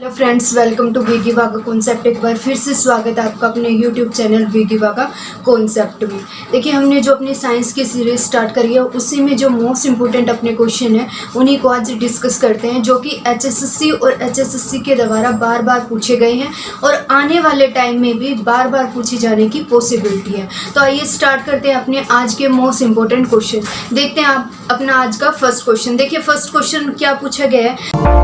Hello friends, welcome to Veggie Vaga concept. एक बार फिर से स्वागत है आपका अपने YouTube channel Veggie Vaga concept में। देखिए, हमने जो अपनी साइंस की सीरीज स्टार्ट करी है उसी में जो मोस्ट इम्पोर्टेंट अपने क्वेश्चन है उन्हीं को आज डिस्कस करते हैं, जो कि एचएसएससी और एचएसएससी के द्वारा बार बार पूछे गए हैं और आने वाले टाइम में भी बार बार पूछे जाने की पॉसिबिलिटी है। तो आइए स्टार्ट करते हैं अपने आज के मोस्ट इम्पोर्टेंट क्वेश्चन। देखते हैं आप अपना आज का फर्स्ट क्वेश्चन। देखिए, फर्स्ट क्वेश्चन क्या पूछा गया है।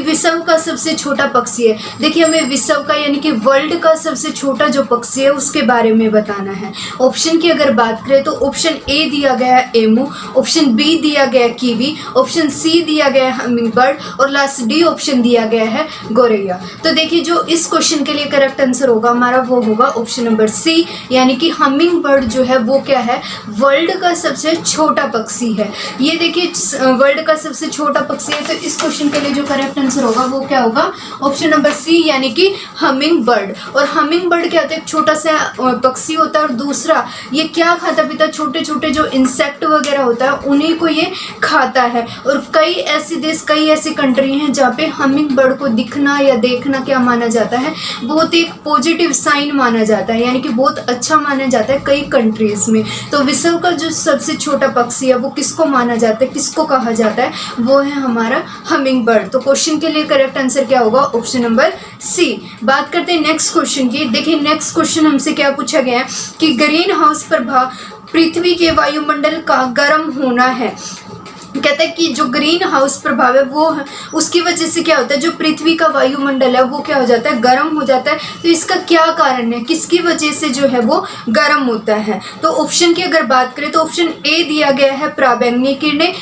विश्व का सबसे छोटा पक्षी है। देखिए, हमें विश्व का यानी कि वर्ल्ड का सबसे छोटा जो पक्षी है उसके बारे में बताना है। ऑप्शन की अगर बात करें तो ऑप्शन ए दिया गया है एमू, ऑप्शन बी दिया गया है कीवी, ऑप्शन सी दिया गया है हमिंग बर्ड और लास्ट डी ऑप्शन दिया गया है गोरैया। तो देखिए, जो इस क्वेश्चन के लिए करेक्ट आंसर होगा हमारा वो होगा ऑप्शन नंबर सी, यानी कि हमिंग बर्ड जो है वो क्या है, वर्ल्ड का सबसे छोटा पक्षी है। ये देखिए, वर्ल्ड का सबसे छोटा पक्षी है, तो इस क्वेश्चन के लिए जो करेक्ट आंसर होगा वो क्या होगा, ऑप्शन नंबर सी, यानी कि हमिंग बर्ड। और हमिंग बर्ड क्या होता है, एक छोटा सा पक्षी होता है और दूसरा ये क्या खाता पीता, छोटे छोटे जो इंसेक्ट वगैरह होता है उन्हीं को ये खाता है। और कई ऐसे देश, कई ऐसी कंट्री हैं जहाँ पे हमिंग बर्ड को दिखना या देखना क्या माना जाता है, बहुत एक पॉजिटिव साइन माना जाता है, यानी कि बहुत अच्छा माना जाता है कई कंट्रीज में। तो विश्व का जो सबसे छोटा पक्षी है वो किसको माना जाता है, किसको कहा जाता है, वो है हमारा हमिंग बर्ड। तो क्वेश्चन के लिए करेक्ट आंसर क्या होगा, ऑप्शन नंबर सी। बात करते हैं नेक्स्ट क्वेश्चन की। देखिए, नेक्स्ट क्वेश्चन हमसे क्या पूछा गया है कि ग्रीन हाउस प्रभाव पृथ्वी के वायुमंडल का गर्म होना है। कहता है कि जो ग्रीन हाउस प्रभाव है वो है, उसकी वजह से क्या होता है, जो पृथ्वी का वायुमंडल है वो क्या हो जाता है, गर्म हो जाता है। तो इसका क्या कारण है, किसकी वजह से जो है वो गर्म होता है। तो ऑप्शन की अगर बात करें तो ऑप्शन ए दिया गया है पराबैंगनी किरणें,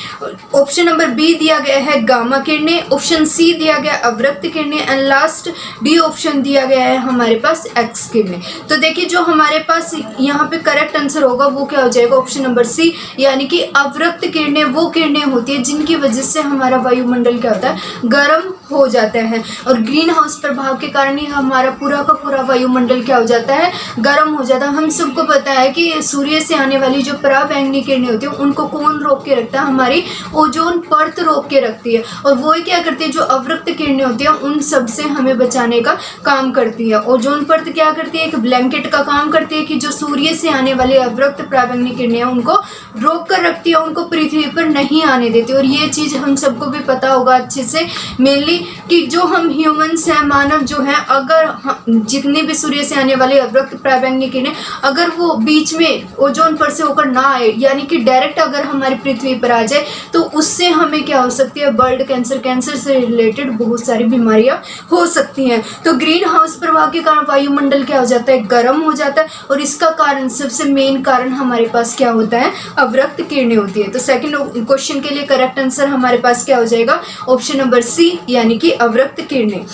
ऑप्शन नंबर बी दिया गया है गामा किरणें, ऑप्शन सी दिया गया अवरक्त किरणें एंड लास्ट डी ऑप्शन दिया गया है हमारे पास एक्स किरणें। तो देखिए, जो हमारे पास यहाँ पे करेक्ट आंसर होगा वो क्या हो जाएगा, ऑप्शन नंबर सी, यानी कि अवरक्त किरणें वो किरणें होती है जिनकी वजह से हमारा वायुमंडल क्या होता है, गर्म हो जाता है। और ग्रीन हाउस प्रभाव के कारण ही हमारा पूरा का पूरा वायुमंडल क्या हो जाता है, गर्म हो जाता है। हम सबको पता है कि सूर्य से आने वाली जो पराबैंगनी किरणें होती है उनको कौन रोक के रखता है, हमारी ओजोन परत रोक के रखती है। और वो क्या करती है, जो अवरक्त किरणें होती है उन सब से हमें बचाने का काम करती है। ओजोन परत क्या करती है, एक ब्लैंकेट का काम करती है कि जो सूर्य से आने वाली अवरक्त पराबैंगनी किरणें उनको रोक कर रखती है, उनको पृथ्वी पर नहीं आने देती। और ये चीज़ हम सबको भी पता होगा अच्छे से, मेनली कि जो हम ह्यूमंस हैं, मानव जो हैं, अगर जितने भी सूर्य से आने वाले अवरक्त पराबैंगनी किरणें अगर वो बीच में ओजोन पर से होकर ना आए, यानी कि डायरेक्ट अगर हमारी पृथ्वी पर आ जाए, तो उससे हमें क्या हो सकती है, बर्ड कैंसर, कैंसर से रिलेटेड बहुत सारी बीमारियां हो सकती हैं। तो ग्रीन हाउस प्रभाव के कारण वायुमंडल क्या हो जाता है, गर्म हो जाता है। और इसका कारण, सबसे मेन कारण हमारे पास क्या होता है, अवरक्त किरणें होती है। तो सेकंड क्वेश्चन के लिए करेक्ट आंसर हमारे पास क्या हो जाएगा, ऑप्शन नंबर सी, यानी कि अवरक्त किरणें।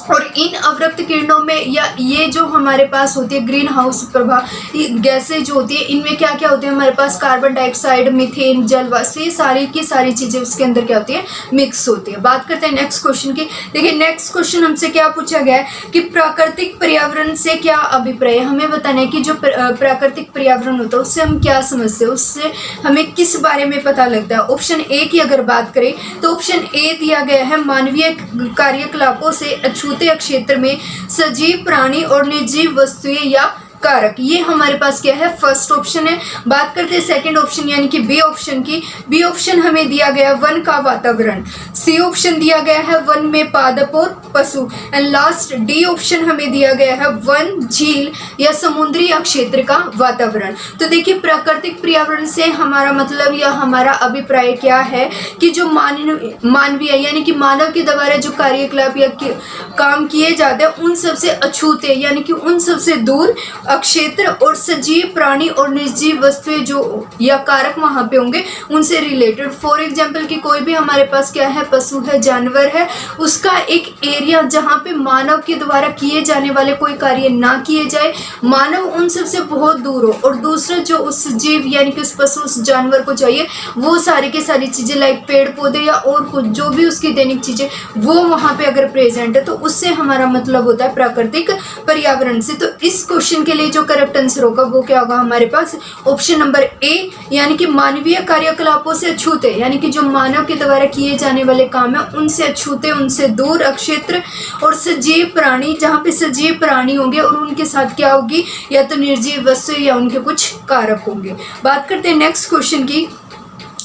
और इन अवरक्त किरणों में या ये जो हमारे पास होती है ग्रीन हाउस प्रभाव गैसें जो होती है, इनमें क्या क्या होते हैं हमारे पास, कार्बन डाइऑक्साइड, मीथेन, जलवाष्प, ये सारी की सारी चीज़ें उसके अंदर क्या होती है, मिक्स होती है। बात करते हैं नेक्स्ट क्वेश्चन की। देखिए, नेक्स्ट क्वेश्चन हमसे क्या पूछा गया है कि प्राकृतिक पर्यावरण से क्या अभिप्राय है। हमें बताना है कि जो प्राकृतिक पर्यावरण होता है उससे हम क्या समझते हैं, उससे हमें किस बारे में पता लगता है। ऑप्शन ए की अगर बात करें तो ऑप्शन ए दिया गया है मानवीय कार्यकलापों से अछूते क्षेत्र में सजीव प्राणी और निर्जीव वस्तुएं या कारक, ये हमारे पास क्या है, फर्स्ट ऑप्शन है। बात करते हैं सेकंड ऑप्शन यानी कि बी ऑप्शन की। बी ऑप्शन हमें दिया गया वन का वातावरण, सी ऑप्शन दिया गया है वन में पादप और पशु एंड लास्ट डी ऑप्शन हमें दिया गया है वन, झील या समुद्री क्षेत्र का वातावरण। तो देखिए, प्राकृतिक पर्यावरण से हमारा मतलब या हमारा अभिप्राय क्या है कि जो मानवीय यानी कि मानव के द्वारा जो कार्यकलाप या काम किए जाते हैं उन सबसे अछूते यानी कि उन सबसे दूर क्षेत्र और सजीव प्राणी और निर्जीव वस्तुएं जो या कारक वहां पे होंगे उनसे रिलेटेड। फॉर एग्जाम्पल कि कोई भी हमारे पास क्या है, पशु है, जानवर है, उसका एक एरिया जहाँ पे मानव के द्वारा किए जाने वाले कोई कार्य ना किए जाए, मानव उन सब से बहुत दूर हो, और दूसरा जो उस जीव यानी कि उस पशु उस जानवर को चाहिए वो सारी की सारी चीज़ें लाइक पेड़ पौधे या और कुछ जो भी उसकी दैनिक चीज़ें वो वहाँ पे अगर प्रेजेंट है, तो उससे हमारा मतलब होता है प्राकृतिक पर्यावरण से। तो इस क्वेश्चन के लिए जो करेक्ट आंसर होगा वो क्या होगा हमारे पास, ऑप्शन नंबर ए, यानी कि मानवीय कार्यकलापों से अछूते, यानी कि जो मानव के द्वारा किए जाने वाले काम है उनसे अछूते, उनसे दूर अक्षेत्र, और सजीव प्राणी, जहाँ पे सजीव प्राणी होंगे और उनके साथ क्या होगी, या तो निर्जीव वस्तु या उनके कुछ कारक होंगे। बात करते हैं नेक्स्ट क्वेश्चन की।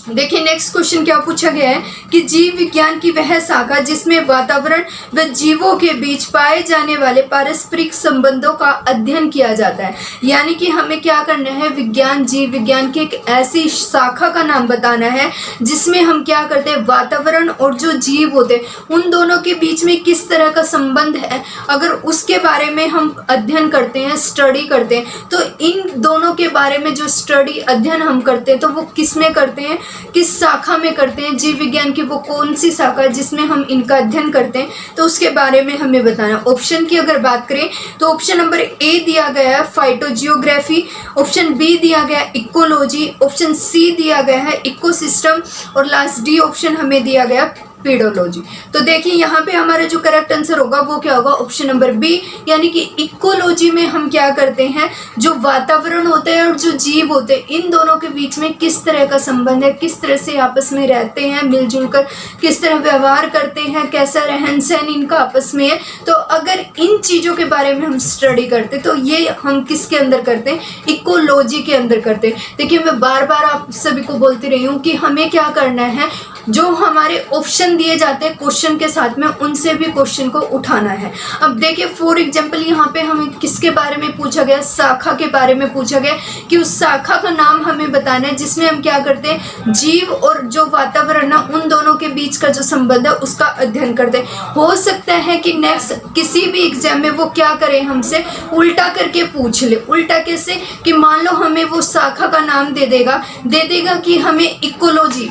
देखिए नेक्स्ट क्वेश्चन क्या पूछा गया है कि जीव विज्ञान की वह शाखा जिसमें वातावरण व जीवों के बीच पाए जाने वाले पारस्परिक संबंधों का अध्ययन किया जाता है। यानी कि हमें क्या करना है, विज्ञान, जीव विज्ञान की एक ऐसी शाखा का नाम बताना है जिसमें हम क्या करते हैं, वातावरण और जो जीव होते हैं उन दोनों के बीच में किस तरह का संबंध है, अगर उसके बारे में हम अध्ययन करते हैं, स्टडी करते हैं, तो इन दोनों के बारे में जो स्टडी अध्ययन हम करते हैं तो वो किस में करते हैं, किस शाखा में करते हैं, जीव विज्ञान की वो कौन सी शाखा है जिसमें हम इनका अध्ययन करते हैं, तो उसके बारे में हमें बताना। ऑप्शन की अगर बात करें तो ऑप्शन नंबर ए दिया गया है फाइटोजियोग्राफी, ऑप्शन बी दिया गया है इकोलॉजी, ऑप्शन सी दिया गया है इकोसिस्टम, और लास्ट डी ऑप्शन हमें दिया गया पेडोलॉजी। तो देखिए यहाँ पे हमारा जो करेक्ट आंसर होगा वो क्या होगा, ऑप्शन नंबर बी, यानी कि इकोलॉजी में हम क्या करते हैं, जो वातावरण होते हैं और जो जीव होते हैं इन दोनों के बीच में किस तरह का संबंध है, किस तरह से आपस में रहते हैं, मिलजुल कर किस तरह व्यवहार करते हैं, कैसा रहन सहन इनका आपस में है। तो अगर इन चीज़ों के बारे में हम स्टडी करते तो ये हम किसके अंदर करते हैं, इकोलॉजी के अंदर करते हैं। देखिए मैं बार बार आप सभी को बोलती रही हूँ कि हमें क्या करना है, जो हमारे ऑप्शन दिए जाते हैं क्वेश्चन के साथ में उनसे भी क्वेश्चन को उठाना है। अब देखिए फॉर एग्जांपल यहाँ पे हमें किसके बारे में पूछा गया, शाखा के बारे में पूछा गया कि उस शाखा का नाम हमें बताना है जिसमें हम क्या करते हैं, जीव और जो वातावरण है उन दोनों के बीच का जो संबंध है उसका अध्ययन करते हैं। हो सकता है कि नेक्स्ट किसी भी एग्जाम में वो क्या करें, हमसे उल्टा करके पूछ ले। उल्टा कैसे, कि मान लो हमें वो शाखा का नाम दे देगा कि हमें इकोलॉजी,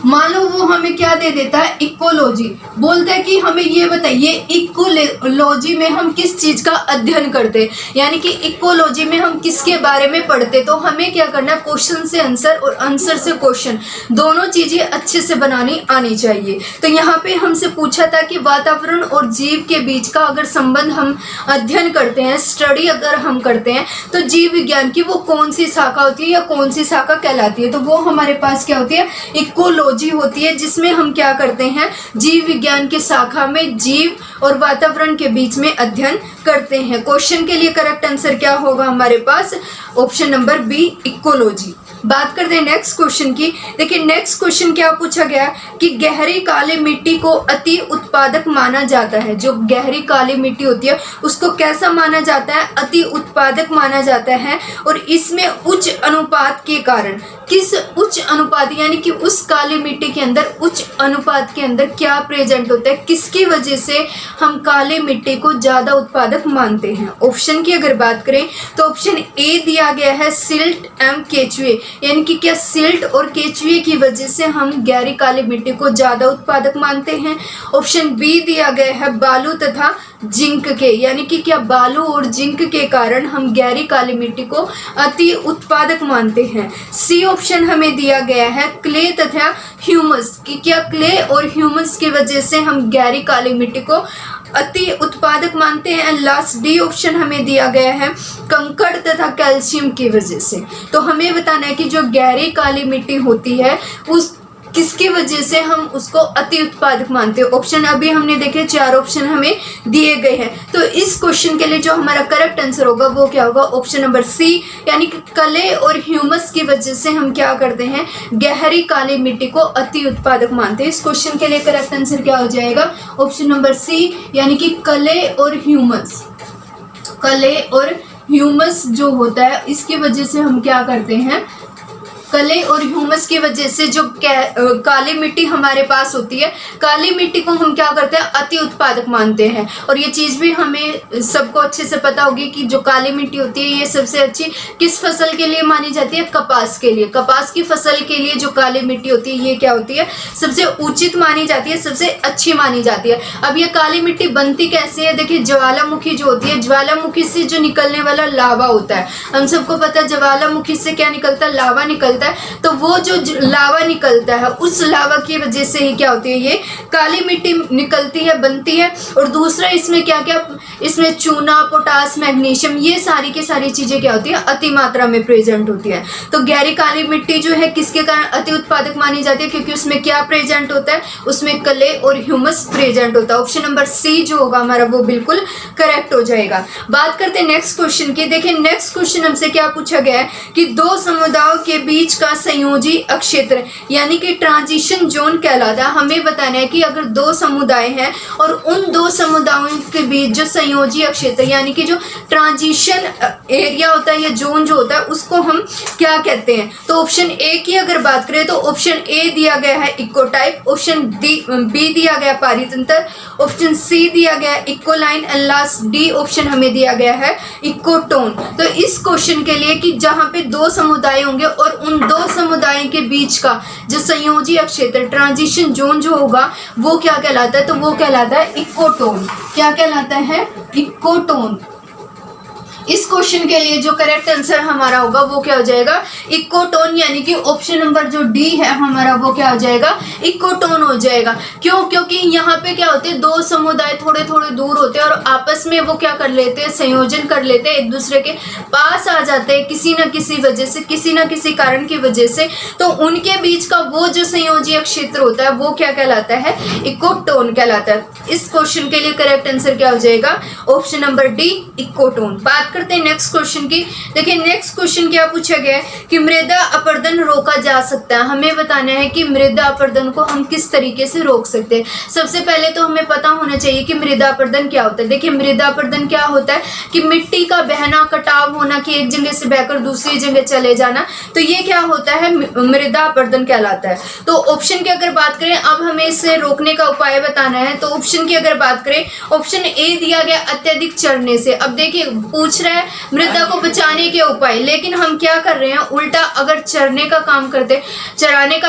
मान लो वो हमें क्या दे देता है, इकोलॉजी, बोलता है कि हमें ये बताइए इकोलॉजी में हम किस चीज़ का अध्ययन करते हैं, यानी कि इकोलॉजी में हम किसके बारे में पढ़ते। तो हमें क्या करना है, क्वेश्चन से आंसर और आंसर से क्वेश्चन दोनों चीज़ें अच्छे से बनानी आनी चाहिए। तो यहाँ पे हमसे पूछा था कि वातावरण और जीव के बीच का अगर संबंध हम अध्ययन करते हैं, स्टडी अगर हम करते हैं, तो जीव विज्ञान की वो कौन सी शाखा होती है या कौन सी शाखा कहलाती है। तो वो हमारे पास क्या होती है, इकोलॉजी होती है, जिसमें हम क्या करते हैं, जीव विज्ञान की शाखा में जीव और वातावरण के बीच में अध्ययन करते हैं। क्वेश्चन के लिए करेक्ट आंसर क्या होगा हमारे पास, ऑप्शन नंबर बी, इकोलॉजी। बात करते हैं नेक्स्ट क्वेश्चन की। देखिए नेक्स्ट क्वेश्चन क्या पूछा गया कि गहरी काली मिट्टी को अति उत्पादक माना जाता है। जो गहरी काली मिट्टी होती है उसको कैसा माना जाता है, अति उत्पादक माना जाता है, और इसमें उच्च अनुपात के कारण, किस उच्च अनुपात, यानी कि उस काली मिट्टी के अंदर उच्च अनुपात के अंदर क्या प्रेजेंट होता है, किसकी वजह से हम काली मिट्टी को ज़्यादा उत्पादक मानते हैं। ऑप्शन की अगर बात करें तो ऑप्शन ए दिया गया है सिल्ट एवं केचुए, यानी कि क्या सिल्ट और केचुए की वजह से हम गहरी काली मिट्टी को ज़्यादा उत्पादक मानते हैं। ऑप्शन बी दिया गया है बालू तथा जिंक के, यानी कि क्या बालू और जिंक के कारण हम गहरी काली मिट्टी को अति उत्पादक मानते हैं। सी ऑप्शन हमें दिया गया है क्ले तथा ह्यूमस, कि क्या क्ले और ह्यूमस की वजह से हम गहरी काली मिट्टी को अति उत्पादक मानते हैं। लास्ट डी ऑप्शन हमें दिया गया है कंकड़ तथा कैल्शियम की वजह से। तो हमें बताना है कि जो गहरी काली मिट्टी होती है उस किसकी वजह से हम उसको अति उत्पादक मानते हैं। ऑप्शन अभी हमने देखे 4 ऑप्शन हमें दिए गए हैं। तो इस क्वेश्चन के लिए जो हमारा करेक्ट आंसर होगा वो क्या होगा, ऑप्शन नंबर सी, यानी कि कले और ह्यूमस की वजह से हम क्या करते हैं, गहरी काली मिट्टी को अति उत्पादक मानते हैं। इस क्वेश्चन के लिए करेक्ट आंसर क्या हो जाएगा, ऑप्शन नंबर सी, यानी कि कले और ह्यूमस। कले और ह्यूमस जो होता है इसकी वजह से हम क्या करते हैं, कले और ह्यूमस की वजह से जो काली मिट्टी हमारे पास होती है, काली मिट्टी को हम क्या करते हैं, अति उत्पादक मानते हैं। और ये चीज़ भी हमें सबको अच्छे से पता होगी कि जो काली मिट्टी होती है ये सबसे अच्छी किस फसल के लिए मानी जाती है, कपास के लिए। कपास की फसल के लिए जो काली मिट्टी होती है ये क्या होती है, सबसे उचित मानी जाती है, सबसे अच्छी मानी जाती है। अब ये काली मिट्टी बनती कैसे है, देखिए ज्वालामुखी जो होती है, ज्वालामुखी से जो निकलने वाला लावा होता है, हम सबको पता है ज्वालामुखी से क्या निकलता है, लावा निकलता है। तो वो जो लावा निकलता है उस लावा की वजह से ही क्या होती है, ये काली मिट्टी निकलती है, बनती है। और दूसरा इसमें क्या क्या, इसमें चूना, पोटास, मैग्नीशियम, ये सारी की सारी चीज़ें क्या होती है, अति मात्रा में प्रेजेंट होती है। तो गहरी काली मिट्टी जो है किसके कारण अति उत्पादक मानी जाती है, क्योंकि उसमें क्या प्रेजेंट होता है, उसमें कले और ह्यूमस प्रेजेंट होता है। ऑप्शन नंबर सी जो होगा हमारा वो बिल्कुल करेक्ट हो जाएगा। बात करते हैं नेक्स्ट क्वेश्चन की। देखिए नेक्स्ट क्वेश्चन हमसे क्या पूछा गया है कि दो समुदायों के बीच का संयोजी अक्षेत्र यानी कि ट्रांजिशन जोन कहलाता है। हमें बताना है कि अगर दो समुदाय हैं और उन दो समुदायों के बीच जो संयोजी अक्षेत्र यानी कि जो ट्रांजिशन एरिया होता है या जोन जो होता है उसको हम क्या कहते हैं। तो ऑप्शन ए की अगर बात करें तो ऑप्शन ए दिया गया है इकोटाइप, ऑप्शन बी दिया गया पारितंत्र, ऑप्शन सी दिया गया इकोलाइन एंड लास्ट डी ऑप्शन हमें दिया गया है इकोटोन। तो इस क्वेश्चन के लिए कि जहाँ पे दो समुदाय होंगे और उन दो समुदायों के बीच का जो संयोजी क्षेत्र ट्रांजिशन जोन जो होगा वो क्या कहलाता है, तो वो कहलाता है इकोटोन। क्या कहलाता है, इकोटोन। इस क्वेश्चन के लिए जो करेक्ट आंसर हमारा होगा वो क्या हो जाएगा, इकोटोन, यानी कि ऑप्शन नंबर जो डी है हमारा वो क्या हो जाएगा, इकोटोन हो जाएगा। क्यों, क्योंकि यहाँ पे क्या होते हैं, दो समुदाय थोड़े थोड़े दूर होते हैं और आपस में वो क्या कर लेते हैं, संयोजन कर लेते हैं, एक दूसरे के पास आ जाते हैं किसी न किसी वजह से, किसी न किसी कारण की वजह से। तो उनके बीच का वो जो संयोजी क्षेत्र होता है वो क्या कहलाता है, इकोटोन कहलाता है। इस क्वेश्चन के लिए करेक्ट आंसर क्या हो जाएगा, ऑप्शन नंबर डी, इकोटोन। बात करते हैं नेक्स्ट क्वेश्चन की। देखिए नेक्स्ट क्वेश्चन क्या पूछा गया है कि मृदा अपरदन रोका जा सकता है। हमें बताना है कि मृदा अपरदन को हम किस तरीके से रोक सकते हैं। सबसे पहले तो हमें पता होना चाहिए कि मृदा अपरदन क्या होता है। देखिए मृदा अपरदन क्या होता है कि मिट्टी का बहना, कटाव होना, कि एक जगह से बहकर दूसरी जगह चले जाना, तो ये क्या होता है, मृदा अपरदन कहलाता है। तो ऑप्शन की अगर बात करें, अब हमें इसे रोकने का उपाय बताना है। तो ऑप्शन की अगर बात करें, ऑप्शन ए दिया गया अत्यधिक चरने से। अब देखिए पूछ रहा है मृदा को बचाने के उपाय, लेकिन हम क्या कर रहे हैं उल्टा, अगर चराने का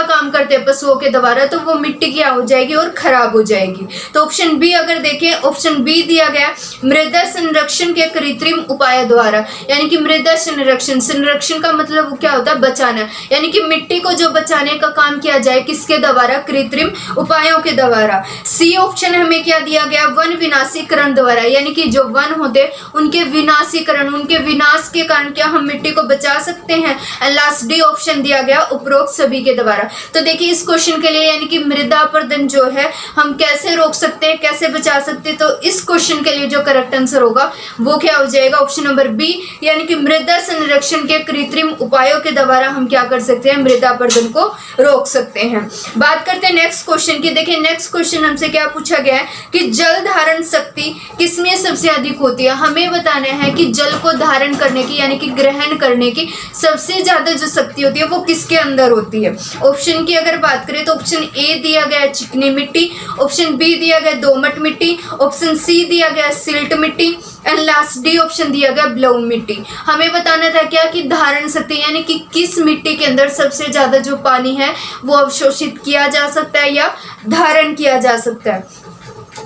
काम करते पशुओं के द्वारा तो वो मिट्टी क्या हो जाएगी और खराब हो जाएगी। तो ऑप्शन बी अगर देखें, ऑप्शन बी दिया गया मृदा संरक्षण के कृत्रिम उपाय द्वारा, यानी कि मृदा संरक्षण का मतलब क्या होता है, बचाना, यानी कि मिट्टी को जो बचाने का काम किया जाए किसके द्वारा, कृत्रिम उपायों के द्वारा। सी ऑप्शन हमें क्या दिया गया, वन विनाशीकरण द्वारा, यानी कि जो वन होते उनके विनाशीकरण, उनके विनाश के कारण क्या हम मिट्टी को बचा सकते हैं। एंड लास्ट डी ऑप्शन दिया गया उपरोक्त सभी के द्वारा। तो देखिए इस क्वेश्चन के लिए यानी कि मृदा अपरदन जो है हम कैसे रोक सकते हैं, कैसे बचा सकते हैं, तो इस क्वेश्चन के लिए जो करेक्ट आंसर होगा वो क्या हो जाएगा, ऑप्शन नंबर बी, यानी कि मृदा संरक्षण के कृत्रिम उपायों के द्वारा हम क्या कर सकते हैं, मृदा अपरदन को रोक सकते हैं। बात करते हैं नेक्स्ट क्वेश्चन की। देखिए नेक्स्ट क्वेश्चन हमसे क्या पूछा गया है कि जल धारण शक्ति किसमें सबसे अधिक होती है। हमें बताना है कि जल को धारण करने की यानी कि ग्रहण करने की सबसे ज्यादा जो शक्ति होती है वो किसके अंदर होती है। ऑप्शन की अगर बात करें तो ऑप्शन ए दिया गया चिकनी मिट्टी, ऑप्शन बी दिया गया दोमट मिट्टी, ऑप्शन सी दिया गया सिल्ट मिट्टी एंड लास्ट डी ऑप्शन दिया गया ब्लाउ मिट्टी। हमें बताना था क्या कि धारण शक्ति यानी कि किस मिट्टी के अंदर सबसे ज्यादा जो पानी है वो अवशोषित किया जा सकता है या धारण किया जा सकता है।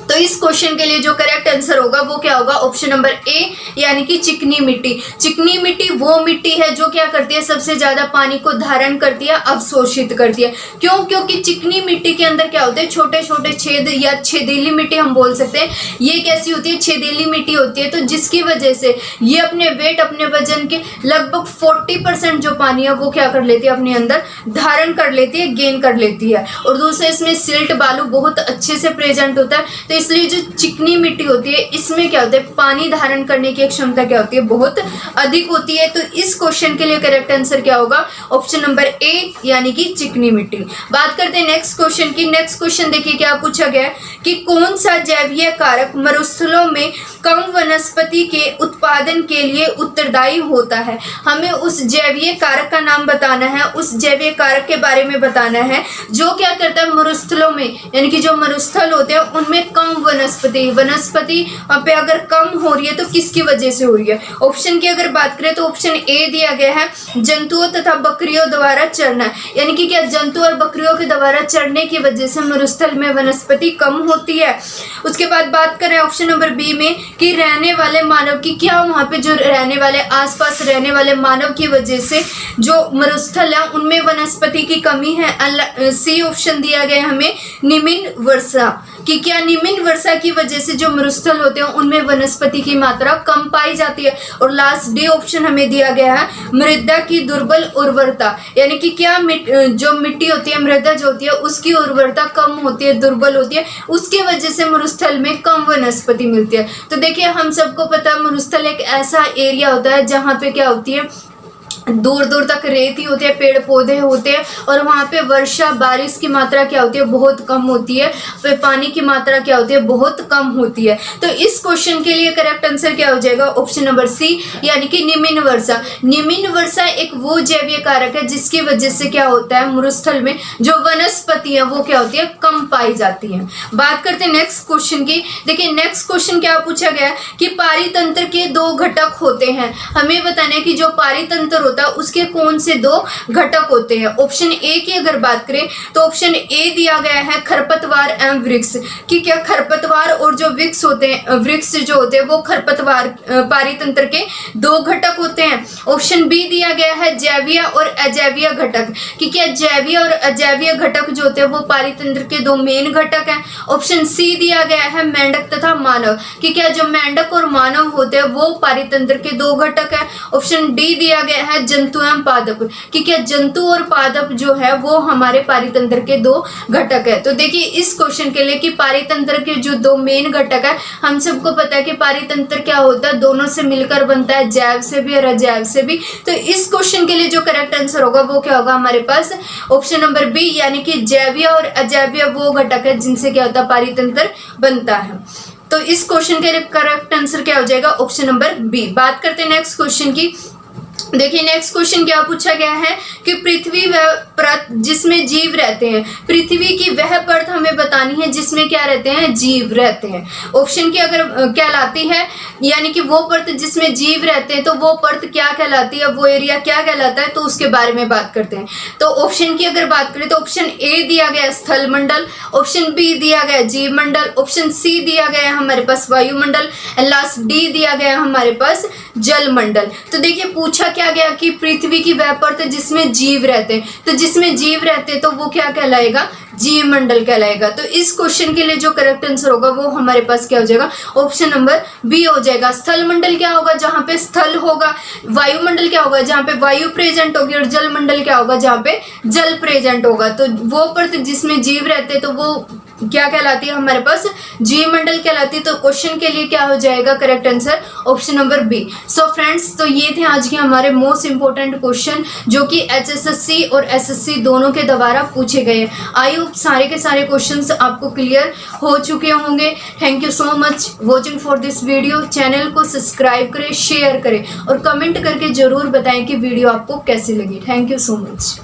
तो इस क्वेश्चन के लिए जो करेक्ट आंसर होगा वो क्या होगा, ऑप्शन नंबर ए, यानी कि चिकनी मिट्टी। चिकनी मिट्टी वो मिट्टी है जो क्या करती है, सबसे ज्यादा पानी को धारण करती है, अवशोषित करती है। क्यों, क्योंकि चिकनी मिट्टी के अंदर क्या होते हैं, छोटे छोटे छेद या छेदीली मिट्टी हम बोल सकते हैं। ये कैसी होती है, छेदीली मिट्टी होती है, तो जिसकी वजह से ये अपने वेट, अपने वजन के लगभग 40% जो पानी है वो क्या कर लेती है, अपने अंदर धारण कर लेती है, गेन कर लेती है। और दूसरे इसमें सिल्ट बालू बहुत अच्छे से प्रेजेंट होता है। तो इसलिए जो चिकनी मिट्टी होती है इसमें क्या होता है, पानी धारण करने की क्षमता क्या होती है, बहुत अधिक होती है। तो इस क्वेश्चन के लिए करेक्ट आंसर क्या होगा, ऑप्शन नंबर ए यानी कि चिकनी मिट्टी। बात करते हैं नेक्स्ट क्वेश्चन की। नेक्स्ट क्वेश्चन देखिए क्या पूछा गया है कि कौन सा जैवीय कारक मरुस्थलों में कम वनस्पति के उत्पादन के लिए उत्तरदायी होता है। हमें उस जैवीय कारक का नाम बताना है, उस जैवीय कारक के बारे में बताना है जो क्या करता है मरुस्थलों में, यानी कि जो मरुस्थल होते हैं उनमें कम वनस्पति वहाँ पे अगर कम हो रही है तो किसकी वजह से हो रही है। ऑप्शन की अगर बात करें तो ऑप्शन ए दिया गया है, जंतुओं तथा बकरियों द्वारा चरना, यानी कि क्या जंतु और बकरियों के द्वारा चरने की वजह से मरुस्थल में वनस्पति कम होती है। उसके बाद बात करें ऑप्शन नंबर बी में कि रहने वाले मानव की, क्या वहाँ पे जो रहने वाले आसपास रहने वाले मानव की वजह से जो मरुस्थल है उनमें वनस्पति की कमी है। सी ऑप्शन दिया गया है हमें निम्न वर्षा, कि क्या निम्न वर्षा की वजह से जो मरुस्थल होते हैं उनमें वनस्पति की मात्रा कम पाई जाती है। और लास्ट डी ऑप्शन हमें दिया गया है मृदा की दुर्बल उर्वरता, यानी कि क्या जो मिट्टी होती है, मृदा जो होती है उसकी उर्वरता कम होती है, दुर्बल होती है, उसकी वजह से मरुस्थल में कम वनस्पति मिलती है। तो देखिए हम सबको पता है मरुस्थल एक ऐसा एरिया होता है जहाँ पे क्या होती है, दूर दूर तक रेत ही होती है, पेड़ पौधे होते हैं और वहाँ पे वर्षा बारिश की मात्रा क्या होती है, बहुत कम होती है, पे पानी की मात्रा क्या होती है, बहुत कम होती है। तो इस क्वेश्चन के लिए करेक्ट आंसर क्या हो जाएगा, ऑप्शन नंबर सी यानी कि निम्न वर्षा। निम्न वर्षा एक वो जैवीय कारक है जिसकी वजह से क्या होता है मरुस्थल में जो वनस्पति है वो क्या होती है, कम पाई जाती है। बात करते हैं नेक्स्ट क्वेश्चन की। देखिए नेक्स्ट क्वेश्चन क्या पूछा गया है कि पारितंत्र के दो घटक होते हैं। हमें बताना है कि जो पारितंत्र होता है उसके कौन से दो घटक होते हैं। ऑप्शन ए की अगर बात करें तो ऑप्शन ए दिया गया है खरपतवार एवं वृक्ष, कि क्या खरपतवार और जो वृक्ष होते हैं, वृक्ष जो होते हैं वो खरपतवार पारितंत्र के दो घटक होते हैं। ऑप्शन बी दिया गया है जैवीय और अजैवीय घटक, कि क्या जैवीय और अजैवीय घटक जो होते हैं वो पारितंत्र के दो मेन घटक हैं। ऑप्शन सी दिया गया है मेंढक तथा मानव, कि क्या जो मेंढक और मानव होते हैं वो पारितंत्र के दो घटक है। ऑप्शन डी दिया गया है जंतु एवं पादप, कि क्या जंतु और पादप जो है वो हमारे पारितंत्र के दो घटक है। तो देखिए इस क्वेश्चन के लिए कि पारितंत्र के जो दो मेन घटक है, हम सबको पता है कि पारितंत्र क्या होता है, दोनों से मिलकर बनता है, जैव से भी और अजैव से भी। तो इस क्वेश्चन के लिए जो करेक्ट आंसर होगा वो क्या होगा हमारे पास, ऑप्शन नंबर बी यानी कि जैवीय और अजैवीय वो घटक है जिनसे क्या होता है पारितंत्र बनता है। तो इस क्वेश्चन के लिए करेक्ट आंसर क्या हो जाएगा, ऑप्शन नंबर बी। बात करते हैं नेक्स्ट क्वेश्चन की। देखिए नेक्स्ट क्वेश्चन क्या पूछा गया है कि पृथ्वी वह परत जिसमें जीव रहते हैं, पृथ्वी की वह परत हमें बतानी है जिसमें क्या रहते हैं, जीव रहते हैं। ऑप्शन की अगर कहलाती है यानी कि वो परत जिसमें जीव रहते हैं तो वो परत क्या कहलाती है, वो एरिया क्या कहलाता है, तो उसके बारे में बात करते हैं। तो ऑप्शन की अगर बात करें तो ऑप्शन ए दिया गया स्थल मंडल, ऑप्शन बी दिया गया जीव मंडल, ऑप्शन सी दिया गया है हमारे पास वायुमंडल, एंड लास्ट डी दिया गया हमारे पास जल मंडल। तो देखिए पूछा क्या गया कि पृथ्वी की वह परत जिसमें जीव रहते हैं, तो जिसमें जीव रहते हैं तो वो क्या कहलाएगा, जीव मंडल कहलाएगा। तो इस क्वेश्चन के लिए जो करेक्ट आंसर होगा वो हमारे पास क्या हो जाएगा, ऑप्शन नंबर बी हो जाएगा। स्थल मंडल क्या होगा, जहां पे स्थल होगा। वायुमंडल क्या होगा, जहां पे वायु प्रेजेंट होगी। और जल मंडल क्या होगा, जहां पे जल प्रेजेंट होगा। तो वो परत जिसमें जीव रहते हैं तो वो क्या कहलाती है हमारे पास, जीव मंडल कहलाती है। तो क्वेश्चन के लिए क्या हो जाएगा correct answer, option number B. So friends तो ये थे आज के हमारे मोस्ट इंपोर्टेंट क्वेश्चन जो कि HSSC और SSC दोनों के द्वारा पूछे गए। आई होप सारे के सारे क्वेश्चंस आपको क्लियर हो चुके होंगे। Thank you so much watching for this video. Channel को सब्सक्राइब करें, शेयर करें और कमेंट करके जरूर बताएं कि वीडियो आपको कैसी लगी। Thank you so much.